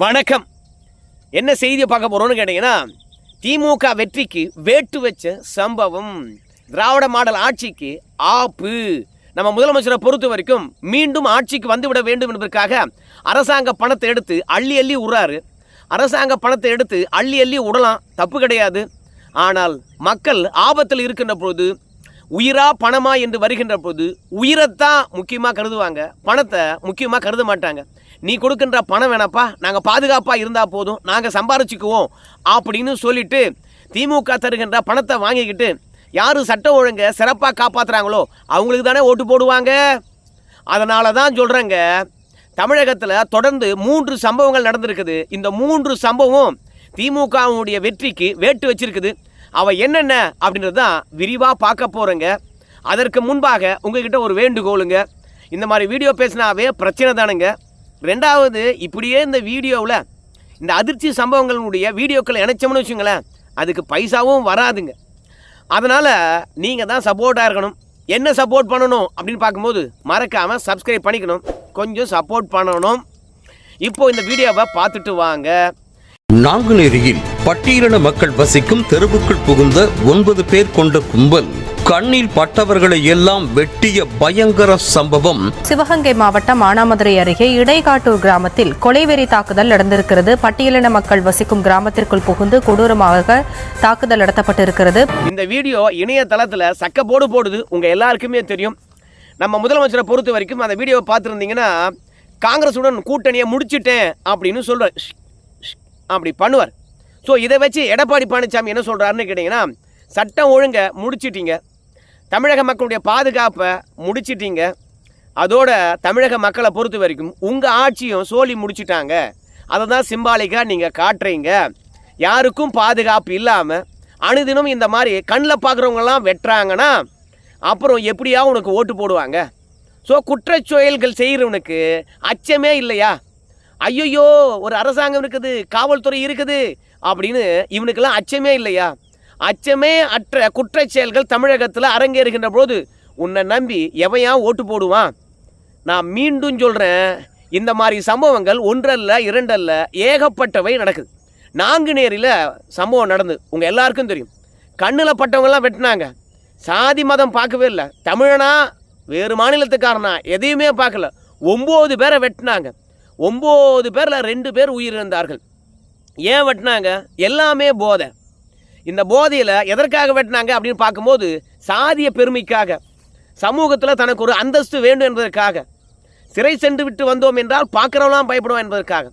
வணக்கம். என்ன செய்தியை பார்க்க போகிறோன்னு கேட்டிங்கன்னா, திமுக வெற்றிக்கு வேட்டு வச்ச சம்பவம், திராவிட மாடல் ஆட்சிக்கு ஆப்பு. நம்ம முதலமைச்சரை பொறுத்த வரைக்கும் மீண்டும் ஆட்சிக்கு வந்துவிட வேண்டும் என்பதற்காக அரசாங்க பணத்தை எடுத்து அள்ளி அள்ளி விடுறாரு. அரசாங்க பணத்தை எடுத்து அள்ளி அள்ளி விடலாம், தப்பு கிடையாது. ஆனால் மக்கள் ஆபத்தில் இருக்கின்ற பொழுது, உயிரா பணமா என்று வருகின்ற போது உயிரைத்தான் முக்கியமாக கருதுவாங்க, பணத்தை முக்கியமாக கருத மாட்டாங்க. நீ கொடுக்கின்ற பணம் வேணாப்பா, நாங்கள் பாதுகாப்பாக இருந்தால் போதும், நாங்கள் சம்பாரிச்சிக்குவோம் அப்படின்னு சொல்லிட்டு திமுக தருகின்ற பணத்தை வாங்கிக்கிட்டு யார் சட்டம் ஒழுங்கை சிறப்பாக காப்பாற்றுறாங்களோ அவங்களுக்கு தானே ஓட்டு போடுவாங்க. அதனால தான் சொல்கிறேங்க, தமிழகத்தில் தொடர்ந்து 3 சம்பவங்கள் நடந்திருக்குது. இந்த 3 சம்பவம் திமுகவுடைய வெற்றிக்கு வேட்டு வச்சிருக்குது. அவ என்னென்ன அப்படின்றது தான் விரிவாக பார்க்க போகிறேங்க. அதற்கு முன்பாக உங்ககிட்ட ஒரு வேண்டுகோளுங்க. இந்த மாதிரி வீடியோ பேசினாவே பிரச்சனை தானுங்க. ரெண்டாவது, இப்படியே இந்த வீடியோவில் இந்த அதிர்ச்சி சம்பவங்களுடைய வீடியோக்களை இணைச்சோம்னு வச்சுங்களேன், அதுக்கு பைசாவும் வராதுங்க. அதனால் நீங்கள் தான் சப்போர்ட்டாக இருக்கணும். என்ன சப்போர்ட் பண்ணணும் அப்படின்னு பார்க்கும்போது மறக்காமல் சப்ஸ்கிரைப் பண்ணிக்கணும், கொஞ்சம் சப்போர்ட் பண்ணணும். இப்போது இந்த வீடியோவை பார்த்துட்டு வாங்க. நாங்குநேரியில் பட்டியலின மக்கள் வசிக்கும் தெருவுக்குள் புகுந்த 9 பேர் கொண்ட கும்பல் கண்ணில் பட்டவர்களை எல்லாம் வெட்டிய பயங்கர சம்பவம் சிவகங்கை மாவட்டம் மானாமதுரை அருகே இடைக்காட்டூர் கிராமத்தில் கொலைவெறி தாக்குதல் நடந்திருக்கிறது. பட்டியலின மக்கள் வசிக்கும் கிராமத்திற்குள் புகுந்து கொடூரமாக தாக்குதல் நடத்தப்பட்டிருக்கிறது. இந்த வீடியோ இணையதளத்தில் சக்க போடுது, உங்க எல்லாருக்குமே தெரியும். நம்ம முதலமைச்சரை பொறுத்த வரைக்கும் அந்த வீடியோவை பார்த்துருந்தீங்கன்னா, காங்கிரஸுடன் கூட்டணியை முடிச்சிட்டேன் அப்படின்னு சொல்றார், அப்படி பண்ணுவார். ஸோ இதை வச்சு எடப்பாடி பழனிசாமி என்ன சொல்கிறாருன்னு கேட்டிங்கன்னா, சட்டம் ஒழுங்கை முடிச்சிட்டிங்க, தமிழக மக்களுடைய பாதுகாப்பை முடிச்சிட்டிங்க, அதோட தமிழக மக்களை பொறுத்த வரைக்கும் உங்கள் ஆட்சியும் சோழி முடிச்சிட்டாங்க. அதை தான் சிம்பாலிக்காக நீங்கள் காட்டுறீங்க. யாருக்கும் பாதுகாப்பு இல்லாமல் அனுதினம் இந்த மாதிரி கண்ணில் பார்க்குறவங்கலாம் வெட்டுறாங்கன்னா அப்புறம் எப்படியா உனக்கு ஓட்டு போடுவாங்க? ஸோ குற்றச்செயல்கள் செய்கிறவனுக்கு அச்சமே இல்லையா? ஐயோ, ஒரு அரசாங்கம் இருக்குது, காவல்துறை இருக்குது அப்படின்னு இவனுக்கெல்லாம் அச்சமே இல்லையா? அச்சமே அற்ற குற்றச்செயல்கள் தமிழகத்தில் அரங்கேறுகின்ற போது உன்னை நம்பி எவையா ஓட்டு போடுவான்? நான் மீண்டும் சொல்கிறேன், இந்த மாதிரி சம்பவங்கள் ஒன்றல்ல இரண்டல்ல ஏகப்பட்டவை நடக்குது. நாங்குநேரியில் சம்பவம் நடந்து உங்கள் எல்லாருக்கும் தெரியும். கண்ணில் பட்டவங்கெல்லாம் வெட்டினாங்க. சாதி மதம் பார்க்கவே இல்லை, தமிழனா வேறு மாநிலத்துக்காரனா எதையுமே பார்க்கல. 9 பேரை வெட்டினாங்க. 9 பேரில் 2 பேர் உயிரிழந்தார்கள். ஏன் வெட்டினாங்க? எல்லாமே போதை. இந்த போதையில் எதற்காக வெட்டினாங்க அப்படின்னு பார்க்கும்போது சாதிய பெருமைக்காக, சமூகத்தில் தனக்கு ஒரு அந்தஸ்து வேண்டும் என்பதற்காக, சிறை சென்று விட்டு வந்தோம் என்றால் பார்க்குறவங்களாம் பயப்படுவோம் என்பதற்காக.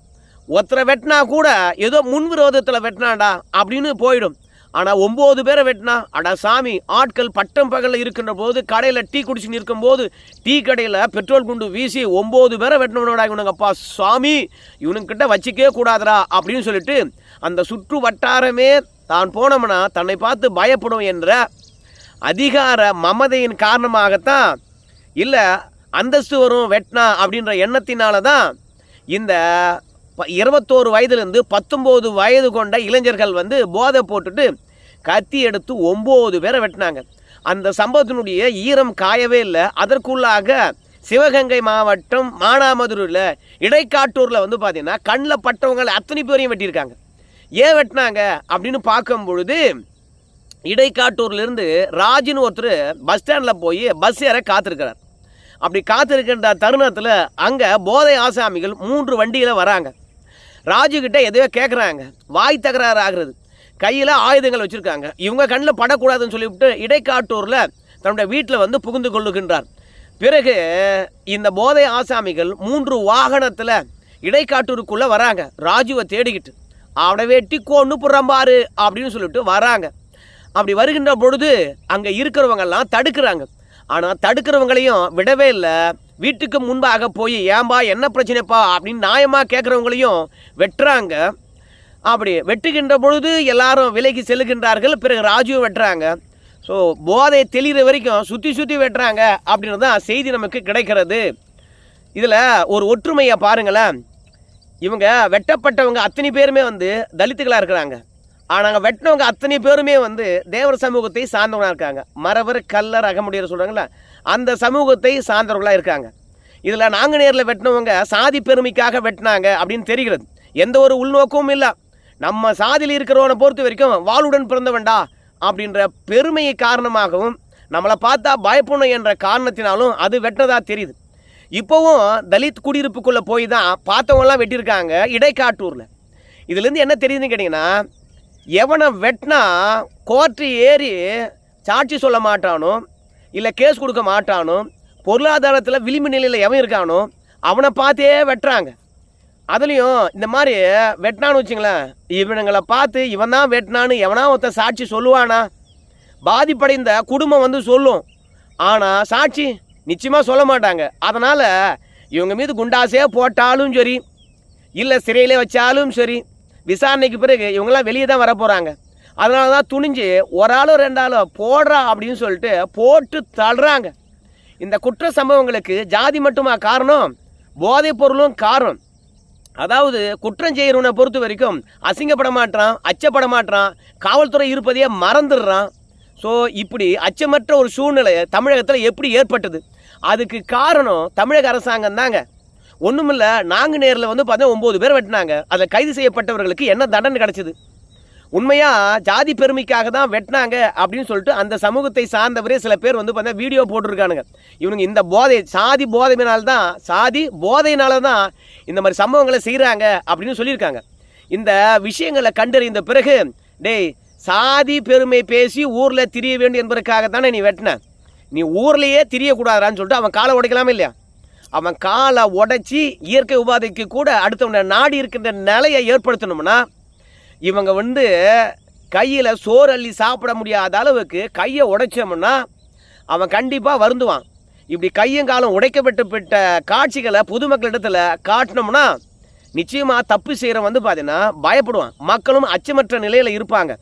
ஒருத்தரை வெட்டினா கூட ஏதோ முன்விரோதத்தில் வெட்டினாண்டா அப்படின்னு போயிடும். ஆனால் 9 பேரை வெட்டினா, அடா சாமி, ஆட்கள் பட்டம் பகலில் இருக்கின்ற போது கடையில் டீ குடிச்சுன்னு இருக்கும்போது டீ கடையில் பெட்ரோல் குண்டு வீசி 9 பேரை வெட்டினவனோட இவனுங்கப்பா சாமி, இவனுக்கிட்ட வச்சிக்கவே கூடாதரா அப்படின்னு சொல்லிட்டு அந்த சுற்று வட்டாரமே தான் போனோம்னா தன்னை பார்த்து பயப்படும் என்ற அதிகார மமதையின் காரணமாகத்தான், இல்லை அந்தஸ்து வரும் வெட்டினா அப்படின்ற எண்ணத்தினால தான் இந்த 21 வயதுலேருந்து 19 வயது கொண்ட இளைஞர்கள் போதை போட்டுட்டு கத்தி எடுத்து 9 பேரை வெட்டினாங்க. அந்த சம்பவத்தினுடைய ஈரம் காயவே இல்லை. அதற்குள்ளாக சிவகங்கை மாவட்டம் மானாமதுரையில் இடைக்காட்டூரில் பார்த்தீங்கன்னா கண்ணில் பட்டவங்களை அத்தனை பேரையும் வெட்டியிருக்காங்க. ஏன் வெட்டினாங்க அப்படின்னு பார்க்கும் பொழுது, இடைக்காட்டூர்லேருந்து ராஜின்னு ஒருத்தர் பஸ் ஸ்டாண்டில் போய் பஸ் ஏற காத்திருக்கிறார். அப்படி காத்திருக்கின்ற தருணத்தில் அங்கே போதை ஆசாமிகள் 3 வண்டியில் வராங்க. ராஜுக்கிட்ட எதையோ கேட்குறாங்க, வாய் தகராறு ஆகிறது, கையில் ஆயுதங்கள் வச்சுருக்காங்க. இவங்க கண்ணில் படக்கூடாதுன்னு சொல்லிவிட்டு இடைக்காட்டூரில் தன்னுடைய வீட்டில் புகுந்து கொள்ளுகின்றார். பிறகு இந்த போதை ஆசாமிகள் 3 வாகனத்தில் இடைக்காட்டூருக்குள்ளே வராங்க. ராஜுவை தேடிக்கிட்டு அவனை வெட்டி கொண்டு புறம்பாரு அப்படின்னு சொல்லிட்டு வராங்க. அப்படி வருகின்ற பொழுது அங்கே இருக்கிறவங்கெல்லாம் தடுக்கிறாங்க. ஆனால் தடுக்கிறவங்களையும் விடவே இல்லை. வீட்டுக்கு முன்பாக போய் ஏன்பா என்ன பிரச்சனைப்பா அப்படின்னு நியாயமாக கேட்குறவங்களையும் வெட்டுறாங்க. அப்படி வெட்டுகின்ற பொழுது எல்லாரும் விலைக்கு செல்லுகின்றார்கள். பிறகு ராஜுவும் வெட்டுறாங்க. ஸோ போதை தெளிகிற வரைக்கும் சுற்றி வெட்டுறாங்க அப்படின்றது தான் செய்தி நமக்கு கிடைக்கிறது. இதில் ஒரு ஒற்றுமையை பாருங்களேன். இவங்க வெட்டப்பட்டவங்க அத்தனை பேருமே தலித்துகளாக இருக்கிறாங்க. ஆனால் வெட்டினவங்க அத்தனை பேருமே தேவர் சமூகத்தை சார்ந்தவங்களாக இருக்காங்க. மறவர், கல்லர், அகமுடியர் சொல்கிறாங்களா, அந்த சமூகத்தை சார்ந்தவர்களாக இருக்காங்க. இதில் நாங்குநேரில் வெட்டினவங்க சாதி பெருமைக்காக வெட்டினாங்க அப்படின்னு தெரிகிறது. எந்த ஒரு உள்நோக்கமும் இல்லை. நம்ம சாதியில் இருக்கிறவனை பொறுத்த வரைக்கும் வாளுடன் பிறந்தவன்டா அப்படின்ற பெருமையை காரணமாகவும் நம்மளை பார்த்தா பயப்படணும் என்ற காரணத்தினாலும் அது வெட்டினதாக தெரியுது. இப்போவும் தலித் குடியிருப்புக்குள்ளே போய் தான் பார்த்தவங்களாம் வெட்டியிருக்காங்க இடைக்காட்டூரில். இதுலேருந்து என்ன தெரியுதுன்னு கேட்டிங்கன்னா, எவனை வெட்டினா கோர்ட்டு ஏறி சாட்சி சொல்ல மாட்டானோ, இல்லை கேஸ் கொடுக்க மாட்டானோ, பொருளாதாரத்தில் விளிம்பு நிலையில் எவன் இருக்கானோ அவனை பார்த்தே வெட்டுறாங்க. அதுலேயும் இந்த மாதிரி வெட்டினான்னு வச்சுங்களேன், இவனுங்களை பார்த்து இவன் தான் வெட்டினான்னு எவனா ஒருத்தன் சாட்சி சொல்லுவானா? பாதிப்படைந்த குடும்பம் வந்து சொல்லும், ஆனால் சாட்சி நிச்சயமாக சொல்ல மாட்டாங்க. அதனால் இவங்க மீது குண்டாசே போட்டாலும் சரி, இல்லை சிறையிலே வச்சாலும் சரி, விசாரணைக்கு பிறகு இவங்களாம் வெளியே தான் வர போகிறாங்க. அதனால தான் துணிஞ்சு ஒரு ஆளோ ரெண்டாளோ போடுறா அப்படின்னு சொல்லிட்டு போட்டு தள்ளுறாங்க. இந்த குற்ற சம்பவங்களுக்கு ஜாதி மட்டுமா காரணம்? போதைப் பொருளும் காரணம். அதாவது குற்றம் செய்கிறவனை பொறுத்த வரைக்கும் அசிங்கப்பட மாட்டான், அச்சப்பட மாட்டான், காவல்துறை இருப்பதையே மறந்துடுறான். ஸோ இப்படி அச்சமற்ற ஒரு சூழ்நிலை தமிழகத்தில் எப்படி ஏற்பட்டது? அதுக்கு காரணம் தமிழக அரசாங்கம் தாங்க. ஒன்றுமில்லை, நாங்குநேரில் வந்து பார்த்தா 9 பேர் வெட்டினாங்க. அதில் கைது செய்யப்பட்டவர்களுக்கு என்ன தண்டனை கிடச்சிது? உண்மையாக ஜாதி பெருமைக்காக தான் வெட்டினாங்க அப்படின்னு சொல்லிட்டு அந்த சமூகத்தை சார்ந்தவரே சில பேர் வந்து பார்த்தா வீடியோ போட்டிருக்கானுங்க. இவனுங்க இந்த சாதி போதையினால தான் இந்த மாதிரி சம்பவங்களை செய்கிறாங்க அப்படின்னு சொல்லியிருக்காங்க. இந்த விஷயங்களை கண்டறிந்த பிறகு, டேய், சாதி பெருமை பேசி ஊரில் திரிய வேண்டும் என்பதற்காகத்தானே நீ வெட்டின, நீ ஊர்லேயே திரியக்கூடாதான்னு சொல்லிட்டு அவன் காலை உடைக்கலாமே இல்லையா? அவன் காலை உடைச்சி இயற்கை உபாதைக்கு கூட அடுத்தவனை நாடி இருக்கின்ற நிலையை ஏற்படுத்தணும்னா, இவங்க வந்து கையில் சோறு அள்ளி சாப்பிட முடியாத அளவுக்கு கையை உடைச்சோம்னா அவன் கண்டிப்பாக வருந்துவான். இப்படி கையும் காலம் உடைக்கப்பட்ட காட்சிகளை பொதுமக்களிடத்தில் காட்டினோம்னா நிச்சயமாக தப்பு செய்கிறவன் வந்து பார்த்தீங்கன்னா பயப்படுவான். மக்களும் அச்சமற்ற நிலையில் இருப்பாங்க.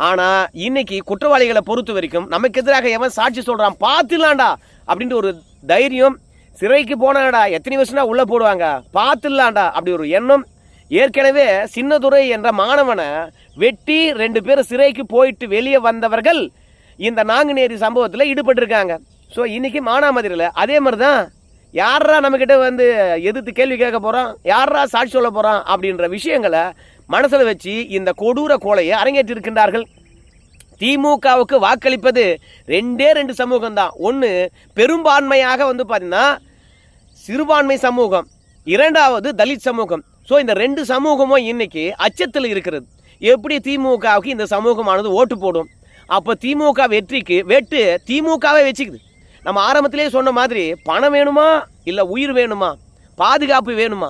ஆனால் இன்னைக்கு குற்றவாளிகளை பொறுத்த வரைக்கும் நமக்கு எதிராக எவன் சாட்சி சொல்கிறான் பார்த்துலாண்டா அப்படின்ட்டு ஒரு தைரியம். சிறைக்கு போனாடா எத்தனை வருஷம்னா உள்ளே போடுவாங்க, பார்த்துலாண்டா அப்படி ஒரு எண்ணம். ஏற்கனவே சின்னதுரை என்ற மாணவனை வெட்டி 2 பேர் சிறைக்கு போயிட்டு வெளியே வந்தவர்கள் இந்த நாங்குநேரி சம்பவத்தில் ஈடுபட்டிருக்காங்க. ஸோ இன்றைக்கி மானாமதுரையில் அதே மாதிரி தான். யாரா நம்மக்கிட்ட வந்து எதிர்த்து கேள்வி கேட்க போகிறான், யாரா சாட்சி சொல்ல போகிறான் அப்படின்ற விஷயங்களை மனசில் வச்சு இந்த கொடூர கொலையை அரங்கேற்றிருக்கின்றார்கள். திமுகவுக்கு வாக்களிப்பது 2 சமூகம் தான். ஒன்று பெரும்பான்மையாக வந்து பார்த்திங்கன்னா சிறுபான்மை சமூகம், 2வது தலித் சமூகம். ஸோ இந்த 2 சமூகமும் இன்னைக்கு அச்சத்தில் இருக்கிறது. எப்படி திமுகவுக்கு இந்த சமூகமானது ஓட்டு போடும்? அப்போ திமுக வெற்றிக்கு திமுகவே வச்சுக்குது. நம்ம ஆரம்பத்திலே சொன்ன மாதிரி பணம் வேணுமா, இல்லை உயிர் வேணுமா, பாதுகாப்பு வேணுமா?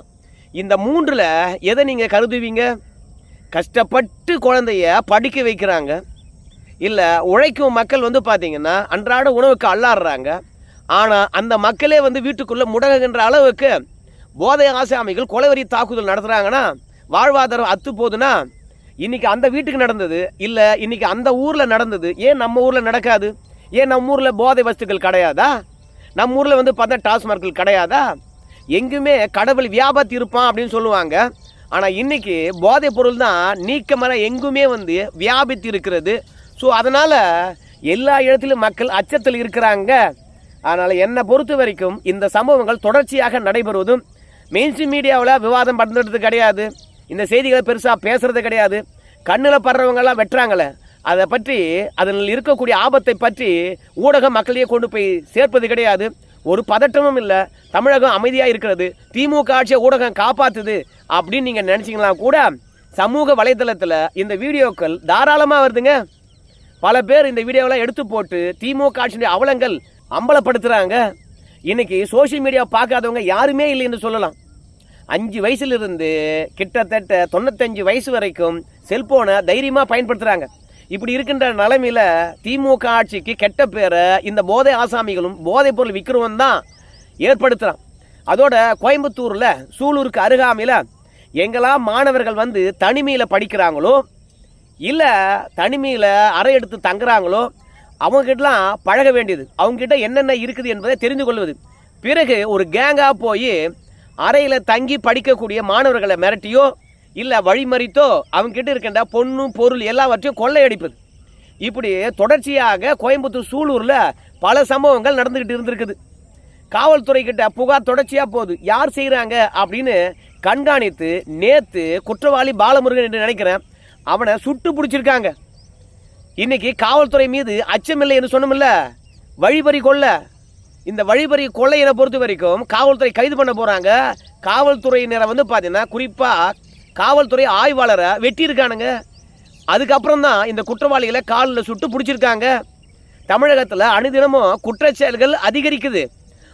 இந்த 3ல் எதை நீங்கள் கருதுவீங்க? கஷ்டப்பட்டு குழந்தைய படிக்க வைக்கிறாங்க, இல்லை உழைக்கும் மக்கள் வந்து பார்த்தீங்கன்னா அன்றாட உணவுக்கு அல்லாடுறாங்க. ஆனால் அந்த மக்களே வந்து வீட்டுக்குள்ளே முடங்குகின்ற அளவுக்கு போதை ஆசாமிகள் கொலைவெறி தாக்குதல் நடத்துகிறாங்கன்னா வாழ்வாதாரம் அத்து போகுதுன்னா, இன்றைக்கி அந்த வீட்டுக்கு நடந்தது இல்லை இன்றைக்கி அந்த ஊரில் நடந்தது ஏன் நம்ம ஊரில் நடக்காது? ஏன் நம்ம ஊரில் போதை வஸ்துக்கள் கிடையாதா? நம்ம ஊரில் வந்து பார்த்தா டாஸ்மார்க்கள் கிடையாதா? எங்குமே கடவுள் வியாபாரத்து இருப்பான் அப்படின்னு சொல்லுவாங்க. ஆனால் இன்றைக்கி போதைப் பொருள் தான் நீக்கமர எங்குமே வந்து வியாபித்து இருக்கிறது. ஸோ அதனால் எல்லா இடத்திலும் மக்கள் அச்சத்தில் இருக்கிறாங்க. அதனால் என்னை பொறுத்த வரைக்கும் இந்த சம்பவங்கள் தொடர்ச்சியாக நடைபெறுவதும் மெயின்ஸ்ட்ரீம் மீடியாவில் விவாதம் பண்ணுறது கிடையாது, இந்த செய்திகளை பெருசாக பேசுகிறது கிடையாது. கண்ணில் படுறவங்கெல்லாம் வெட்டுறாங்களே, அதை பற்றி அதில் இருக்கக்கூடிய ஆபத்தை பற்றி ஊடக மக்களையே கொண்டு போய் சேர்ப்பது கிடையாது. ஒரு பதட்டமும் இல்லை, தமிழகம் அமைதியாக இருக்கிறது, திமுக ஆட்சியை ஊடகம் காப்பாற்றுது அப்படின்னு நீங்கள் நினச்சிங்களா கூட சமூக வலைதளத்தில் இந்த வீடியோக்கள் தாராளமாக வருதுங்க. பல பேர் இந்த வீடியோவெல்லாம் எடுத்து போட்டு திமுக ஆட்சியுடைய அவலங்கள் அம்பலப்படுத்துகிறாங்க. இன்றைக்கி சோஷியல் மீடியா பார்க்காதவங்க யாருமே இல்லை என்று சொல்லலாம். 5 வயசுலேருந்து கிட்டத்தட்ட 95 வயசு வரைக்கும் செல்ஃபோனை தைரியமாக பயன்படுத்துகிறாங்க. இப்படி இருக்கின்ற நிலைமையில் திமுக ஆட்சிக்கு கெட்ட பேரை இந்த போதை ஆசாமிகளும் போதைப் பொருள் விற்கிறவன் தான் ஏற்படுத்துகிறான். அதோட கோயம்புத்தூரில் சூலூருக்கு அருகாமையில் எங்கெல்லாம் மாணவர்கள் வந்து தனிமையில் படிக்கிறாங்களோ இல்லை தனிமையில் அறை எடுத்து தங்குறாங்களோ அவங்ககிட்டலாம் பழக வேண்டியது, அவங்ககிட்ட என்னென்ன இருக்குது என்பதை தெரிந்து கொள்வது. பிறகு ஒரு கேங்காக போய் அறையில் தங்கி படிக்கக்கூடிய மாணவர்களை மிரட்டியோ இல்லை வழிமறித்தோ அவங்ககிட்ட இருக்கின்ற பொண்ணு பொருள் எல்லாவற்றையும் கொள்ளையடிப்பது. இப்படி தொடர்ச்சியாக கோயம்புத்தூர் சூலூரில் பல சம்பவங்கள் நடந்துக்கிட்டு இருந்திருக்குது. காவல்துறை கிட்ட புகார் தொடர்ச்சியாக போகுது. யார் செய்கிறாங்க அப்படின்னு கண்காணித்து நேற்று குற்றவாளி பாலமுருகன் என்று நினைக்கிறேன் அவனை சுட்டு பிடிச்சிருக்காங்க. இன்னைக்கு காவல்துறை மீது அச்சமில்லை என்று சொன்னோம்ல, வழிபறி கொள்ள. இந்த வழிபறி கொள்ளையினை பொறுத்த வரைக்கும் காவல்துறை கைது பண்ண போகிறாங்க. காவல்துறையினரை வந்து பார்த்தீங்கன்னா குறிப்பாக காவல்துறை ஆய்வாளரை வெட்டியிருக்கானுங்க. அதுக்கப்புறம் தான் இந்த குற்றவாளிகளை காலில் சுட்டு பிடிச்சிருக்காங்க. தமிழகத்தில் அனுதினமும் குற்றச்செயல்கள் அதிகரிக்குது.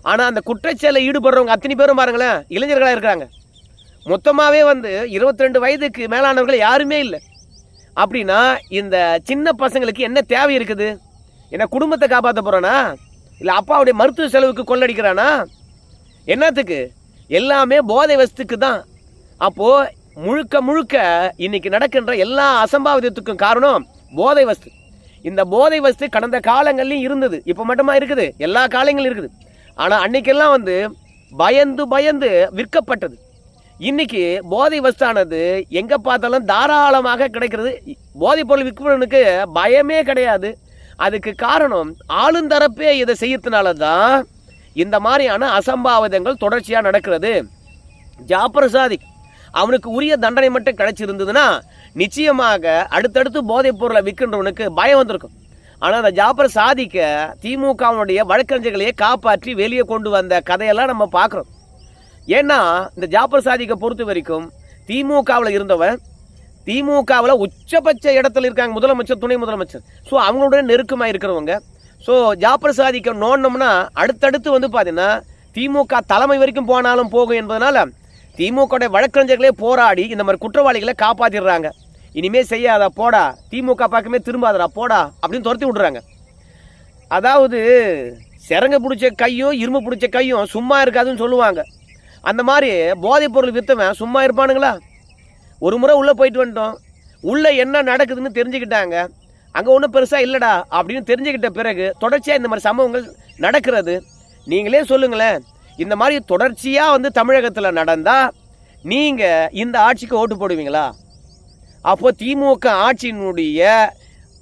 ஆனால் அந்த குற்றச்செயலில் ஈடுபடுறவங்க அத்தனை பேரும் பாருங்களேன் இளைஞர்களாக இருக்கிறாங்க. மொத்தமாகவே வந்து 22 வயதுக்கு மேலானவர்கள் யாருமே இல்லை. அப்படின்னா இந்த சின்ன பசங்களுக்கு என்ன தேவை இருக்குது? என்ன குடும்பத்தை காப்பாற்ற போகிறானா, இல்லை அப்பாவுடைய மருத்துவ செலவுக்கு கொள்ளடிக்கிறானா, என்னத்துக்கு? எல்லாமே போதை வஸ்துக்கு தான். அப்போது முழுக்க முழுக்க இன்னைக்கு நடக்கின்ற எல்லா அசம்பாவிதத்துக்கும் காரணம் போதை வஸ்து. இந்த போதை வஸ்து கடந்த காலங்கள்லையும் இருந்தது, இப்போ மட்டுமா இருக்குது, எல்லா காலங்களும் இருக்குது. ஆனால் அன்னைக்கெல்லாம் வந்து பயந்து பயந்து விற்கப்பட்டது. இன்னைக்கு போதை வஸ்தானது எங்கே பார்த்தாலும் தாராளமாக கிடைக்கிறது. போதைப் பொருள் விற்கிறவனுக்கு பயமே கிடையாது. அதுக்கு காரணம் ஆளுந்தரப்பே இதை செய்யறதுனால தான் இந்த மாதிரியான அசம்பாவிதங்கள் தொடர்ச்சியாக நடக்கிறது. ஜாபர் சாதிக் அவனுக்கு உரிய தண்டனை மட்டும் கிடைச்சிருந்ததுன்னா நிச்சயமாக அடுத்தடுத்து போதைப் பொருளை விற்கின்றவனுக்கு பயம் வந்திருக்கும். ஆனால் அந்த ஜாபர் சாதிக்க திமுகவுடைய வழக்கறிஞர்களையே காப்பாற்றி வெளியே கொண்டு வந்த கதையெல்லாம் நம்ம பார்க்குறோம். ஏன்னா இந்த ஜாபர் சாதிக்கை பொறுத்த வரைக்கும் திமுகவில் இருந்தவன், திமுகவில் உச்சபட்ச இடத்துல இருக்காங்க, முதலமைச்சர், துணை முதலமைச்சர். ஸோ அவங்களுடைய நெருக்கமாக இருக்கிறவங்க. ஸோ ஜாபர் சாதிக்க நோண்டோம்னா அடுத்தடுத்து வந்து பார்த்தீங்கன்னா திமுக தலைமை வரைக்கும் போனாலும் போகும் என்பதனால திமுகவுடைய வழக்கறிஞர்களே போராடி இந்த மாதிரி குற்றவாளிகளை காப்பாற்றிடுறாங்க. இனிமே செய்யாதா போடா, திமுக பக்கமே திரும்பாதடா போடா அப்படின்னு துரத்தி விடுறாங்க. அதாவது சிறங்க பிடிச்ச கையும் இரும்பு பிடிச்ச கையும் சும்மா இருக்காதுன்னு சொல்லுவாங்க. அந்த மாதிரி போதைப் பொருள் விற்றவன் சும்மா இருப்பானுங்களா? ஒரு முறை உள்ளே போயிட்டு வந்துட்டோம், உள்ளே என்ன நடக்குதுன்னு தெரிஞ்சுக்கிட்டாங்க. அங்கே ஒன்றும் பெருசாக இல்லைடா அப்படின்னு தெரிஞ்சுக்கிட்ட பிறகு தொடர்ச்சியாக இந்த மாதிரி சம்பவங்கள் நடக்கிறது. நீங்களே சொல்லுங்களேன், இந்த மாதிரி தொடர்ச்சியாக வந்து தமிழகத்தில் நடந்தால் நீங்கள் இந்த ஆட்சிக்கு ஓட்டு போடுவீங்களா? அப்போது திமுக ஆட்சியினுடைய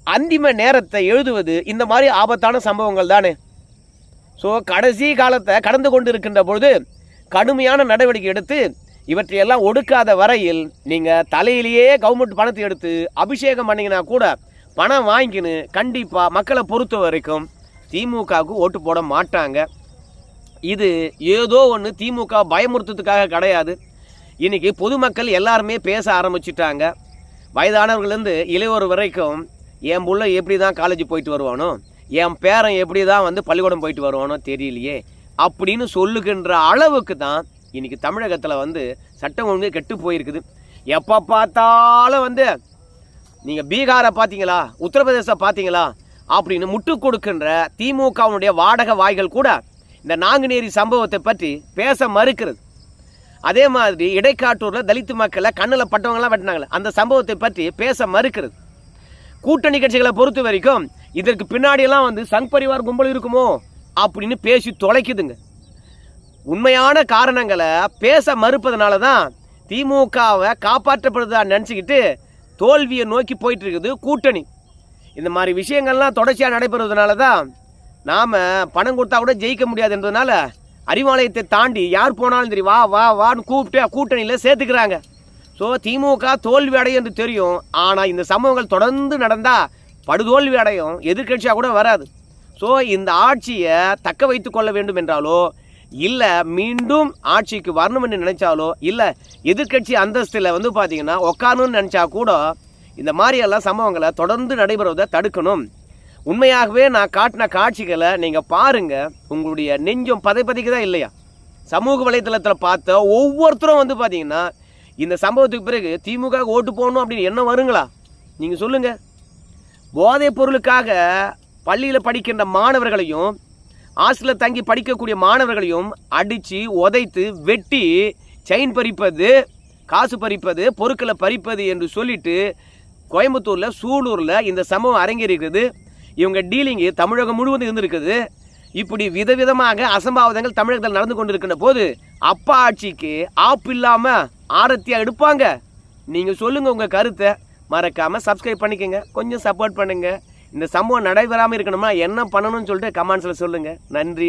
அந்திம நேரத்தை எழுதுவது இந்த மாதிரி ஆபத்தான சம்பவங்கள் தானே. ஸோ கடைசி காலத்தை கடந்து கொண்டு இருக்கின்ற பொழுது கடுமையான நடவடிக்கை எடுத்து இவற்றையெல்லாம் ஒடுக்காத வரையில் நீங்கள் தலையிலேயே கவர்மெண்ட் பணத்தை எடுத்து அபிஷேகம் பண்ணிங்கன்னா கூட பணம் வாங்கிக்கின்னு கண்டிப்பாக மக்களை பொறுத்த வரைக்கும் திமுகவுக்கு ஓட்டு போட மாட்டாங்க. இது ஏதோ ஒன்று திமுக பயமுறுத்துறதுக்காக கிடையாது. இன்றைக்கி பொதுமக்கள் எல்லாருமே பேச ஆரம்பிச்சிட்டாங்க. வயதானவர்கள்லேருந்து இளையோர் வரைக்கும் என் புள்ள எப்படி தான் காலேஜ் போயிட்டு வருவானோ, என் பேரன் எப்படி தான் வந்து பள்ளிக்கூடம் போயிட்டு வருவானோ தெரியலையே அப்படின்னு சொல்லுகின்ற அளவுக்கு தான் இன்றைக்கி தமிழகத்தில் வந்து சட்டம் ஒழுங்கு கெட்டு போயிருக்குது. எப்போ பார்த்தாலும் வந்து நீங்கள் பீகாரை பார்த்தீங்களா, உத்தரப்பிரதேசம் பார்த்தீங்களா அப்படின்னு முட்டு கொடுக்கின்ற திமுகவுடைய வாடகை வாய்கள் கூட இந்த நாங்குநேரி சம்பவத்தை பற்றி பேச மறுக்கிறது. அதே மாதிரி இடைக்காட்டூரில் தலித்து மக்களை கண்ணில் பட்டவங்களாம் வெட்டினாங்களே அந்த சம்பவத்தை பற்றி பேச மறுக்கிறது. கூட்டணி கட்சிகளை பொறுத்த வரைக்கும் இதற்கு பின்னாடியெல்லாம் வந்து சங் பரிவார் கும்பல் இருக்குமோ அப்படின்னு பேசி தொலைக்குதுங்க. உண்மையான காரணங்களை பேச மறுப்பதனால தான் திமுகவை காப்பாற்றப்படுதா நினச்சிக்கிட்டு தோல்வியை நோக்கி போயிட்டு இருக்குது கூட்டணி. இந்த மாதிரி விஷயங்கள்லாம் தொடர்ச்சியாக நடைபெறுவதனால தான் நாம் பணம் கொடுத்தா கூட ஜெயிக்க முடியாது என்பதனால அறிவாலயத்தை தாண்டி யார் போனாலும் சரி வா வா வான்னு கூப்பிட்டு கூட்டணியில் சேர்த்துக்கிறாங்க. ஸோ திமுக தோல்வி அடையும் என்று தெரியும். ஆனால் இந்த சம்பவங்கள் தொடர்ந்து நடந்தால் படுதோல்வி அடையும், எதிர்கட்சியாக கூட வராது. ஸோ இந்த ஆட்சியை தக்க வைத்து கொள்ள வேண்டும் என்றாலோ இல்லை மீண்டும் ஆட்சிக்கு வரணும் என்று நினைச்சாலோ இல்லை எதிர்கட்சி அந்தஸ்தில் வந்து பார்த்தீங்கன்னா உட்காரணும்னு நினச்சா கூட இந்த மாதிரியெல்லாம் சம்பவங்களை தொடர்ந்து நடைபெறுவதை தடுக்கணும். உண்மையாகவே நான் காட்டின காட்சிகளை நீங்கள் பாருங்கள், உங்களுடைய நெஞ்சம் பதைப்பதைக்குதான் இல்லையா? சமூக வலைத்தளத்தில் பார்த்த ஒவ்வொருத்தரும் வந்து பார்த்தீங்கன்னா இந்த சம்பவத்துக்கு பிறகு திமுக ஓட்டு போடணும் அப்படின்னு என்ன வருங்களா? நீங்கள் சொல்லுங்கள். போதைப் பொருளுக்காக பள்ளியில் படிக்கின்ற மாணவர்களையும் ஹாஸ்டலில் தங்கி படிக்கக்கூடிய மாணவர்களையும் அடித்து உதைத்து வெட்டி செயின் பறிப்பது, காசு பறிப்பது, பொருட்களை பறிப்பது என்று சொல்லிட்டு கோயம்புத்தூரில் சூலூரில் இந்த சம்பவம் அரங்கேறிக்கிறது. இவங்க டீலிங்கு தமிழகம் முழுவதும் இருந்திருக்குது. இப்படி விதவிதமாக அசம்பாவிதங்கள் தமிழகத்தில் நடந்து கொண்டிருக்கின்ற போது அப்பா ஆட்சிக்கு ஆப்பு இல்லாமல் ஆரத்தியாக எடுப்பாங்க. நீங்கள் சொல்லுங்கள் உங்கள் கருத்தை. மறக்காமல் சப்ஸ்கிரைப் பண்ணிக்கோங்க, கொஞ்சம் சப்போர்ட் பண்ணுங்கள். இந்த சம்பவம் நடைபெறாமல் இருக்கணும்னா என்ன பண்ணணும்னு சொல்லிட்டு கமெண்ட்ஸில் சொல்லுங்கள். நன்றி.